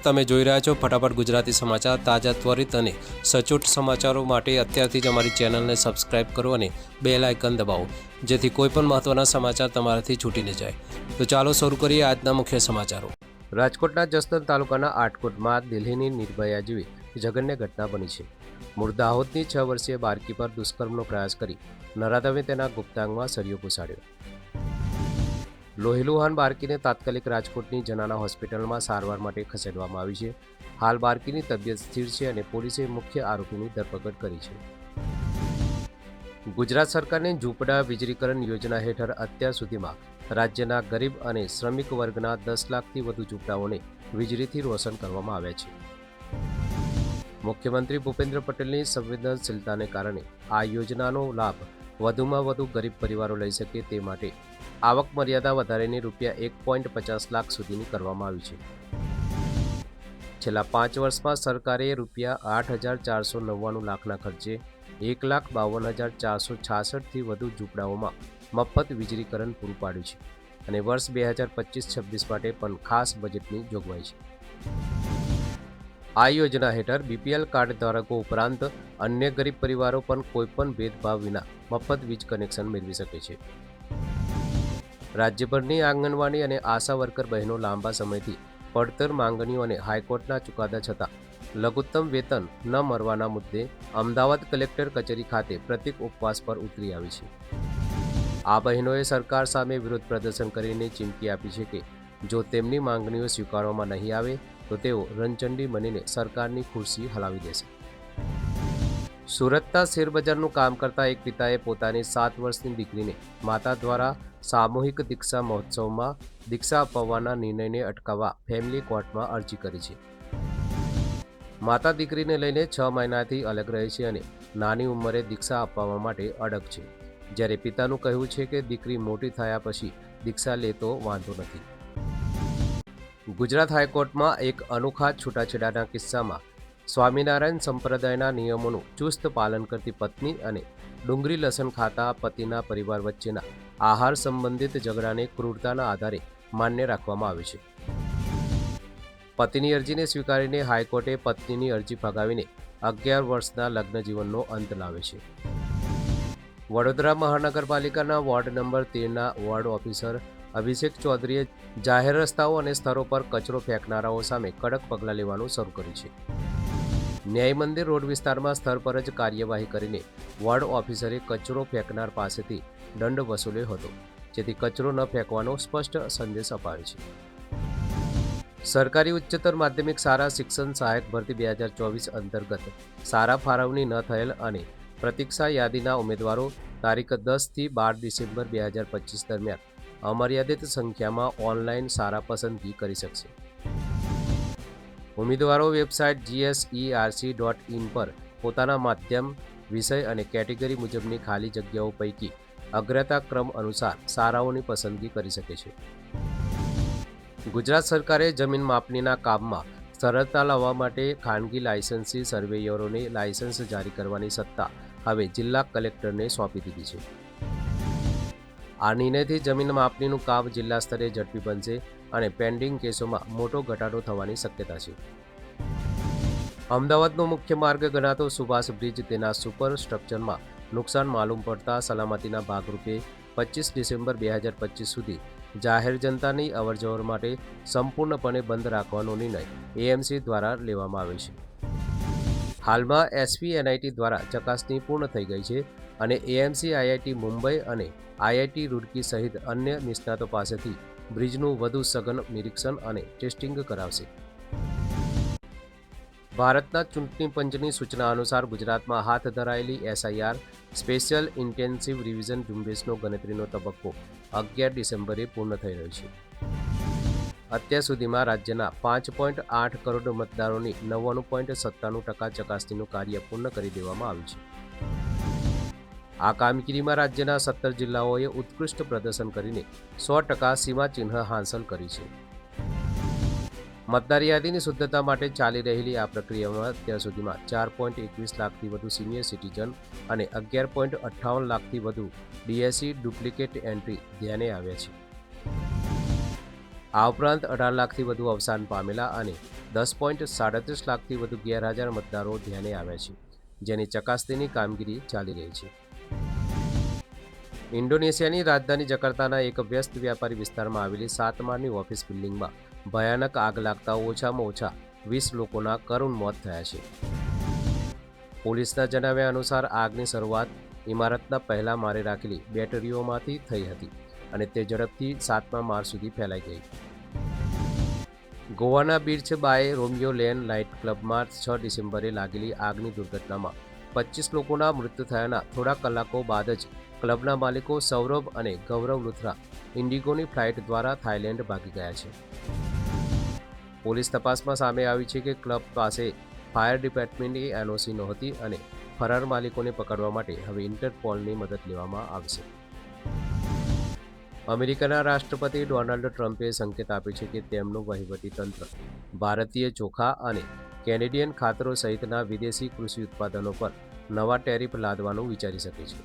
તમે જોઈ રહ્યા છો ફટાફટ ગુજરાતી સમાચાર. તાજા, ત્વરિત અને સચોટ સમાચારો માટે અત્યારથી જ અમારી ચેનલને સબસ્ક્રાઇબ કરો અને બેલ આઇકન દબાવો, જેથી કોઈપણ મહત્ત્વના સમાચાર તમારાથી છૂટી ન જાય. તો ચાલો શરૂ કરીએ આજના મુખ્ય સમાચારો. રાજકોટના જસદણ તાલુકાના આટકોટમાં દિલ્હીની નિર્ભયા જેવી જઘન્ય ઘટના બની છે. મૂળ દાહોદની 6 વર્ષીય બાળકી પર દુષ્કર્મનો પ્રયાસ કરી નરાધમે તેના ગુપ્તાંગમાં સળિયો ઘુસાડ્યો. લોહીલુહાન બાળકીને તાત્કાલિક રાજકોટની જનાના હોસ્પિટલમાં સારવાર માટે ખસેડવામાં આવી છે. હાલ બાળકીની તબિયત સ્થિર છે અને પોલીસે મુખ્ય આરોપીની ધરપકડ કરી છે. ગુજરાત સરકારની ઝૂંપડા વીજળીકરણ યોજના હેઠળ અત્યાર સુધીમાં રાજ્યના ગરીબ અને શ્રમિક વર્ગના 10 લાખથી વધુ ઝૂંપડાઓને વીજળીથી રોશન કરવામાં આવ્યા છે. મુખ્યમંત્રી ભૂપેન્દ્ર પટેલની સંવેદનશીલતાને કારણે આ યોજનાનો લાભ વધુમાં વધુ ગરીબ પરિવારો લઈ શકે તે માટે આવક મર્યાદા વધારીને ₹1.50 લાખ સુધીની કરવામાં આવી છે. છેલ્લા 5 વર્ષમાં સરકારે ₹8,499 લાખના ખર્ચે 1,52,466થી વધુ ઝૂંપડાઓમાં મફત વીજળીકરણ પૂરું પાડ્યું છે અને વર્ષ 2025-26 માટે પણ ખાસ બજેટની જોગવાઈ છે. આ યોજના હેઠળ બીપીએલ કાર્ડ ધારકો ઉપરાંત અન્ય ગરીબ પરિવારો પણ કોઈપણ ભેદભાવ વિના મફત વીજ કનેક્શન મેળવી શકે છે. રાજ્યભરની આંગણવાડી અને આશા વર્કર બહેનો લાંબા સમયથી પડતર માંગણીઓ અને હાઈકોર્ટના ચુકાદા છતાં લઘુત્તમ વેતન ન મળવાના મુદ્દે અમદાવાદ કલેક્ટર કચેરી ખાતે પ્રતિક ઉપવાસ પર ઉતરી આવી છે. આ બહેનોએ સરકાર સામે વિરોધ પ્રદર્શન કરીને ચીમકી આપી છે કે જો તેમની માંગણીઓ સ્વીકારવામાં નહીં આવે તો તેઓ રણચંડી બનીને સરકારની ખુરશી હલાવી દેશે. સુરતના શેરબજારનું કામ કરતા એક પિતાએ પોતાની 7 વર્ષની દીકરીને માતા દ્વારા સામૂહિક દીક્ષા મહોત્સવમાં દીક્ષા અપાવવાના નિર્ણયને અટકાવવા ફેમિલી કોર્ટમાં અરજી કરી છે. માતા દીકરીને લઈને 6 મહિનાથી અલગ રહે છે અને નાની ઉંમરે દીક્ષા અપાવવા માટે અડગ છે, જ્યારે પિતાનું કહેવું છે કે દીકરી મોટી થયા પછી દીક્ષા લે તો વાંધો નથી. ગુજરાત હાઈકોર્ટમાં એક અનોખા છૂટાછેડાના કિસ્સામાં સ્વામિનારાયણ સંપ્રદાયના નિયમોનું ચુસ્ત પાલન કરતી પત્ની અને ડુંગળી લસણ ખાતા પતિના પરિવાર વચ્ચેના આહાર સંબંધિત ઝઘડાને ક્રૂરતાના આધારે માન્ય રાખવામાં આવે છે. પતિની અરજીને સ્વીકારીને હાઈકોર્ટે પત્નીની અરજી ફગાવીને 11 વર્ષના લગ્ન જીવનનો અંત લાવે છે. વડોદરા મહાનગરપાલિકાના વોર્ડ નંબર 13ના વોર્ડ ઓફિસર અભિષેક ચૌધરીએ જાહેર રસ્તાઓ અને સ્થળો પર કચરો ફેંકનારાઓ સામે કડક પગલાં લેવાનું શરૂ કર્યું છે. ન્યાય મંદિર રોડ વિસ્તારમાં સ્થળ પર જ કાર્યવાહી કરીને વોર્ડ ઓફિસરે કચરો ફેંકનાર પાસેથી દંડ વસૂલ્યો હતો, જેથી કચરો ન ફેંકવાનો સ્પષ્ટ સંદેશ અપાયો છે. સરકારી ઉચ્ચતર માધ્યમિક શાળા શિક્ષણ સહાયક ભરતી 2024 અંતર્ગત શાળા ફાળવણી ન થયેલ અને પ્રતીક્ષા યાદીના ઉમેદવારો તારીખ 10 થી 12 ડિસેમ્બર 2025 દરમિયાન અમર્યાદિત સંખ્યામાં ઓનલાઈન શાળા પસંદગી કરી શકશે. ઉમેદવારો વેબસાઇટ gserc.in પર પોતાના માધ્યમ, વિષય અને કેટેગરી મુજબની ખાલી જગ્યાઓ પૈકી અગ્રતા ક્રમ અનુસાર શાળાઓની પસંદગી કરી શકે છે. ગુજરાત સરકારે જમીન માપણીના કામમાં સરળતા લાવવા માટે ખાનગી લાયસન્સી સર્વેયરોને લાયસન્સ જારી કરવાની સત્તા હવે જિલ્લા કલેક્ટરને સોંપી દીધી છે. આ નિર્ણયથી જમીન માપણીનું કામ જિલ્લા સ્તરે ઝડપી બનશે અને પેન્ડિંગ કેસોમાં મોટો ઘટાડો થવાની શક્યતા છે. અમદાવાદનો મુખ્ય માર્ગ ગણાતો સુભાષ બ્રિજ તેના સુપર સ્ટ્રક્ચરમાં નુકસાન માલુમ પડતા સલામતીના ભાગરૂપે 25 ડિસેમ્બર 2025 સુધી જાહેર જનતાની અવરજવર માટે સંપૂર્ણપણે બંધ રાખવાનો નિર્ણય એએમસી દ્વારા લેવામાં આવ્યો છે. હાલમાં એસપીએનઆઈટી દ્વારા ચકાસણી પૂર્ણ થઈ ગઈ છે અને એએમસી આઈઆઈટી મુંબઈ અને આઈઆઈટી રૂડકી સહિત અન્ય નિષ્ણાતો પાસેથી બ્રિજનું વધુ સઘન નિરીક્ષણ અને ટેસ્ટિંગ કરાવશે. ભારતના ચૂંટણી પંચની સૂચના અનુસાર ગુજરાતમાં હાથ ધરાયેલી એસઆઈઆર સ્પેશિયલ ઇન્ટેન્સિવ રિવિઝન ઝુંબેશનો ગણતરીનો તબક્કો 11 ડિસેમ્બરે પૂર્ણ થઈ રહ્યો છે. અત્યાર સુધીમાં રાજ્યના 5.8 કરોડ મતદારોની 99.97% ચકાસણીનું કાર્ય પૂર્ણ કરી દેવામાં આવ્યું છે. આ કામગીરીમાં રાજ્યના 17 જિલ્લાઓએ ઉત્કૃષ્ટ પ્રદર્શન કરીને 100% સીમાચિહ્ન હાંસલ કરી છે. મતદાર યાદીની શુદ્ધતા માટે ચાલી રહેલી આ પ્રક્રિયામાં અત્યાર સુધીમાં 4.21 લાખથી વધુ સિનિયર સિટીઝન અને 11.58 લાખથી વધુ ડીએસસી ડુપ્લિકેટ એન્ટ્રી ધ્યાને આવ્યા છે. આ ઉપરાંત 18 લાખથી વધુ અવસાન પામેલા અને 10.37 લાખથી વધુ ગેરહાજર મતદારો ધ્યાને આવ્યા છે, જેની ચકાસણીની કામગીરી ચાલી રહી છે. ઇન્ડોનેશિયાની રાજધાની જકાર્તાના એક વ્યસ્ત વ્યાપારી વિસ્તારમાં આવેલી 7 માળની ઓફિસ બિલ્ડિંગમાં ભયાનક આગ લાગતા ઓછામાં ઓછા 20 લોકોના કરુણ મોત થયા છે. પોલીસના જણાવ્યા અનુસાર આગની શરૂઆત ઇમારતના પહેલા માળે રાખેલી બેટરીઓમાંથી થઈ હતી અને તે ઝડપથી 7મા માળ સુધી ફેલાઈ ગઈ. ગોવાના Birch by Romeo Lane night ક્લબમાં 6 ડિસેમ્બરે લાગેલી આગની દુર્ઘટનામાં 25 લોકોના મૃત્યુ થયાના થોડા કલાકો બાદ જ ક્લબના માલિકો સૌરભ અને ગૌરવ લુથરા ઇન્ડિગોની ફ્લાઇટ દ્વારા થાઇલેન્ડ ભાગી ગયા છે. પોલીસ તપાસમાં સામે આવી છે કે ક્લબ પાસે ફાયર ડિપાર્ટમેન્ટની એનઓસી નહોતી અને ફરાર માલિકોને પકડવા માટે હવે ઇન્ટરપોલની મદદ લેવામાં આવશે. અમેરિકાના રાષ્ટ્રપતિ ડોનાલ્ડ ટ્રમ્પે સંકેત આપ્યો છે કે તેમનું વહીવટીતંત્ર ભારતીય ચોખા અને કેનેડિયન ખાતરો સહિતના વિદેશી કૃષિ ઉત્પાદનો પર નવા ટેરિફ લાદવાનું વિચારી શકે છે.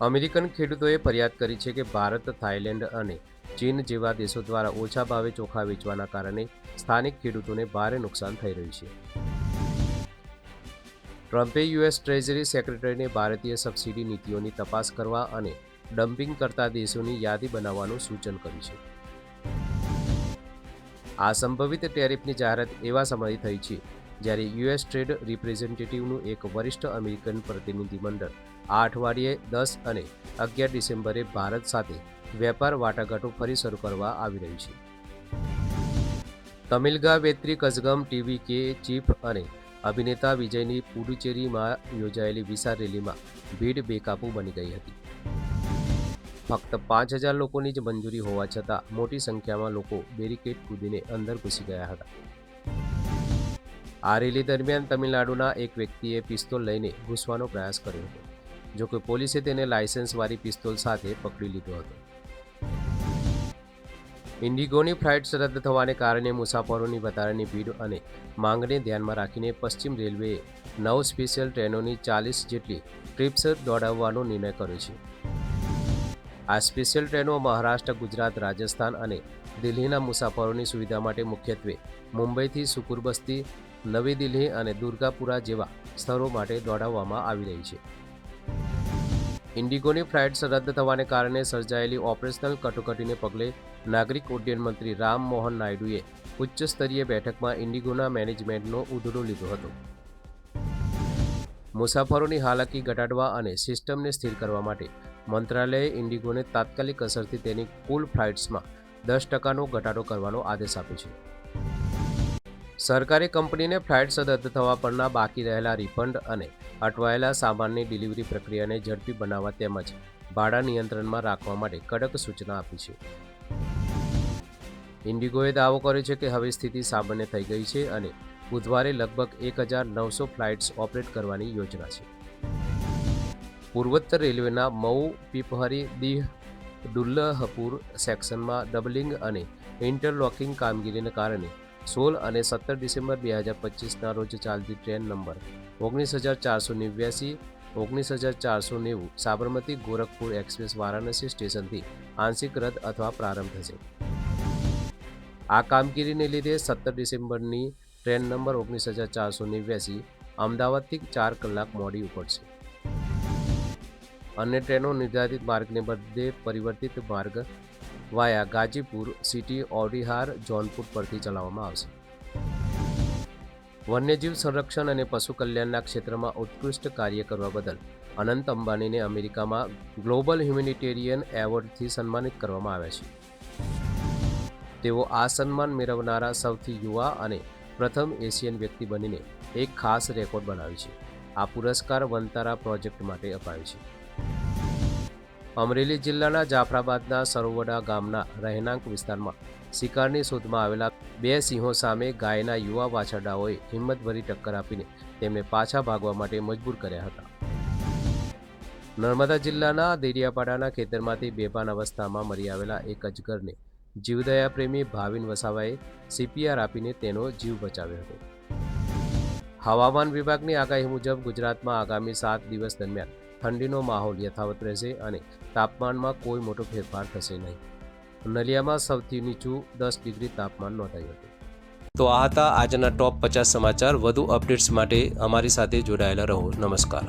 અમેરિકન ખેડૂતોએ ફરિયાદ કરી છે કે ભારત, થાઇલેન્ડ અને ચીન જેવા દેશો દ્વારા ઓછા ભાવે ચોખા વેચવાના કારણે સ્થાનિક ખેડૂતોને ભારે નુકસાન થઈ રહ્યું છે. ટ્રમ્પે યુએસ ટ્રેઝરી સેક્રેટરીને ભારતીય સબસિડી નીતિઓની તપાસ કરવા અને ડમ્પિંગ કરતા દેશોની યાદી બનાવવાનું સૂચન કર્યું છે. આ સંભવિત ટેરિફની જાહેરાત એવા સમયે થઈ છે જ્યારે યુએસ ટ્રેડ રિપ્રેઝેન્ટેટિવનું એક વરિષ્ઠ અમેરિકન પ્રતિનિધિમંડળ આ અઠવાડિયે 10 અને 11 ડિસેમ્બરે ભારત સાથે વેપાર વાટાઘાટો ફરી શરૂ કરવા આવી રહ્યું છે. તમિલગા વેત્રી કઝગમ ટીવી કે ચીફ અને અભિનેતા વિજયની પુડુચેરીમાં યોજાયેલી વિશાળ રેલીમાં ભીડ બેકાબૂ બની ગઈ હતી. ફક્ત 5,000 લોકોની જ મંજૂરી હોવા છતાં મોટી સંખ્યામાં લોકો બેરિકેડ કૂદીને અંદર ઘૂસી ગયા હતા. આ રેલી દરમિયાન તમિલનાડુના એક વ્યક્તિએ પિસ્તોલ લઈને ઘૂસવાનો પ્રયાસ કર્યો હતો, જોકે પોલીસે તેને લાયસન્સવાળી પિસ્તોલ સાથે પકડી લીધો હતો. ઇન્ડિગોની ફ્લાઇટ્સ રદ થવાને કારણે મુસાફરોની વધારાની ભીડ અને માંગને ધ્યાનમાં રાખીને પશ્ચિમ રેલવેએ 9 સ્પેશિયલ ટ્રેનોની 40 જેટલી ટ્રીપ્સ દોડાવવાનો નિર્ણય કર્યો છે. આ સ્પેશિયલ ટ્રેનો મહારાષ્ટ્ર, ગુજરાત, રાજસ્થાન અને દિલ્હીના મુસાફરોની સુવિધા માટે મુખ્યત્વે મુંબઈથી સુકુરબસ્તી, નવી દિલ્હી અને દુર્ગાપુરા જેવા સ્થળો માટે દોડાવવામાં આવી રહી છે. ઇન્ડિગોની ફ્લાઇટ્સ રદ થવાને કારણે સર્જાયેલી ઓપરેશનલ કટોકટીને પગલે નાગરિક ઉડ્ડયન મંત્રી રામ મોહન નાયડુએ ઉચ્ચ સ્તરીય બેઠકમાં ઇન્ડિગોના મેનેજમેન્ટનો ઉધડો લીધો હતો. મુસાફરોની હાલાકી ઘટાડવા અને સિસ્ટમને સ્થિર કરવા માટે મંત્રાલયે ઇન્ડિગોને તાત્કાલિક અસરથી તેની કુલ ફ્લાઇટ્સમાં 10% ઘટાડો કરવાનો આદેશ આપ્યો છે. સરકારે કંપનીને ફ્લાઇટ્સ રદ થવા પરના બાકી રહેલા રિફંડ અને અટવાયેલા સામાનની ડિલિવરી પ્રક્રિયાને ઝડપી બનાવવા તેમજ ભાડા નિયંત્રણમાં રાખવા માટે કડક સૂચના આપી છે. ઇન્ડિગોએ દાવો કર્યો છે કે હવે સ્થિતિ સામાન્ય થઈ ગઈ છે અને બુધવારે લગભગ 1,900 ફ્લાઇટ્સ ઓપરેટ કરવાની યોજના છે. પૂર્વોત્તર રેલવેના મઉ પીપહરી દીહ દુલ્લહપુર સેક્શનમાં ડબલિંગ અને ઇન્ટરલોકિંગ કામગીરીને કારણે 16 અને 17 ડિસેમ્બર 2025ના રોજ ચાલતી train number 19,489, 19,490 Sabarmati Gorakhpur express Varanasi સ્ટેશનથી આંશિક રદ અથવા પ્રારંભ થશે. આ કામગીરીને લીધે 17 ડિસેમ્બરની ટ્રેન નંબર 19,489 અમદાવાદથી 4 કલાક મોડી ઉપડશે. અન્ય ટ્રેનો નિર્ધારિત માર્ગને બદલે પરિવર્તિત માર્ગ વાયા ગાજીપુર સિટી, ઓડીહાર, જોનપુર પરથી ચલાવવામાં આવશે. વન્યજીવ સંરક્ષણ અને પશુ કલ્યાણના ક્ષેત્રમાં ઉત્કૃષ્ટ કાર્ય કરવા બદલ અનંત અંબાણીને અમેરિકામાં ગ્લોબલ હ્યુમેનિટેરિયન એવોર્ડથી સન્માનિત કરવામાં આવ્યા છે. તેઓ આ સન્માન મેળવનારા સૌથી યુવા અને પ્રથમ એશિયન વ્યક્તિ બનીને એક ખાસ રેકોર્ડ બનાવ્યો છે. આ પુરસ્કાર વનતારા પ્રોજેક્ટ માટે અપાયો છે. અમરેલી જિલ્લાના જાફરાબાદના સરોવડા ગામના રહેણાંક વિસ્તારમાં શિકારની શોધમાં આવેલા 2 સિંહો સામે ગાયના યુવા વાછરડાઓએ હિંમતભરી ટક્કર આપીને તેમને પાછા ભાગવા માટે મજબૂર કર્યા હતા. નર્મદા જિલ્લાના દેડિયાપાડાના ખેતરમાંથી બેભાન અવસ્થામાં મરી આવેલા એક અજગરને જીવદયા પ્રેમી ભાવિન વસાવાએ CPR આપીને તેનો જીવ બચાવ્યો હતો. હવામાન વિભાગની આગાહી મુજબ ગુજરાતમાં આગામી 7 દિવસ દરમિયાન ઠંડીનો માહોલ યથાવત રહેશે અને તાપમાનમાં કોઈ મોટો ફેરફાર થશે નહીં. નલિયામાં સૌથી નીચું 10 ડિગ્રી તાપમાન નોંધાયું હતું. તો આ હતા આજના ટોપ 50 સમાચાર. વધુ અપડેટ્સ માટે અમારી સાથે જોડાયેલા રહો. નમસ્કાર.